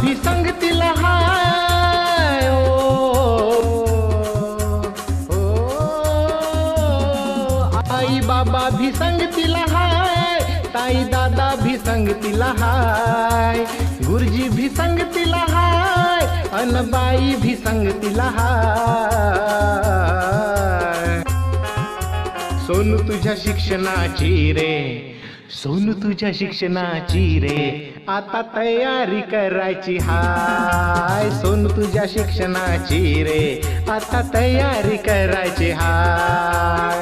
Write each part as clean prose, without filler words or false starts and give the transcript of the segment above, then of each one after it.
भी संगतीला हाय, आई बाबा भी संगतीला हाय, ताई दादा भी संगतीला हाय, गुरुजी भी संगतीला हाय, अन बाई भी संगतीला हाय. सोनू तुझ्या शिक्षणाची रे, सोनू तुझ्या शिक्षणाची रे, आता तयारी करायची हाय. सोनू तुझ्या शिक्षणाची रे, आता तयारी करायची हाय.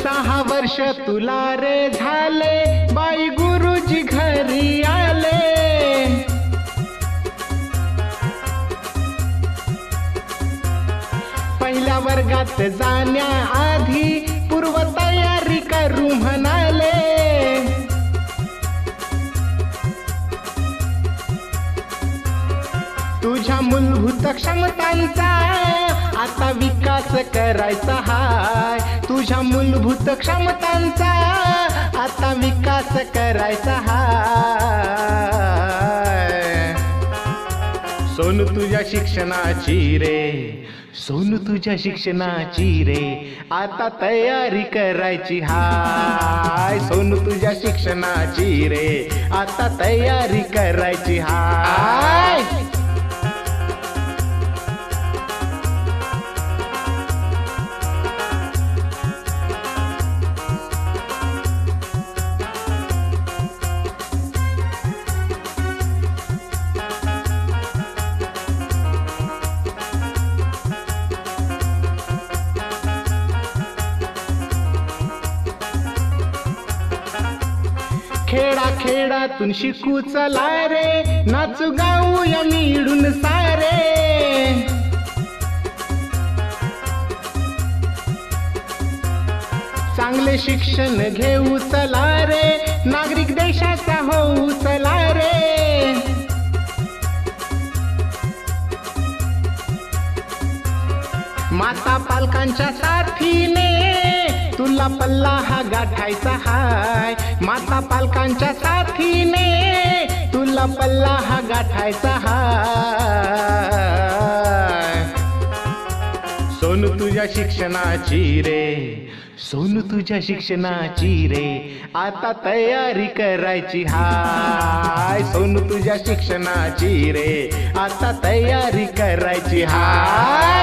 सहा वर्ष तुला रे झाले, बाई गुरुजी घरी आले. पहिल्या वर्गात जाण्याआधी पूर्व तयारी करू म्हणाले. तुझ्या मूलभूत क्षमतांचा आता विकास करायचा हाय. तुझ्या मूलभूत क्षमतांचा आता विकास करायचा हाय. सोनू तुझ्या शिक्षणाची रे, सोनू तुझ्या शिक्षणाची रे, आता तयारी करायची हाय. सोनू तुझ्या शिक्षणाची रे, आता तयारी करायची हाय. खेडा खेडातून शिकू चला रे, नाचू गाऊया मिळून सारे. चांगले शिक्षण घेऊ चला रे, नागरिक देशाचा होऊ चला रे. माता पालकांच्या साथीने तुला पल्ला हा गाठायचा हाय. माता पालकांच्या साथीने तुला पल्ला हा गाठायचा हाय. सोनू तुझ्या शिक्षणाची रे, सोनू तुझ्या शिक्षणाची रे, आता तयारी करायची हाय. सोनू तुझ्या शिक्षणाची रे, आता तयारी करायची हाय.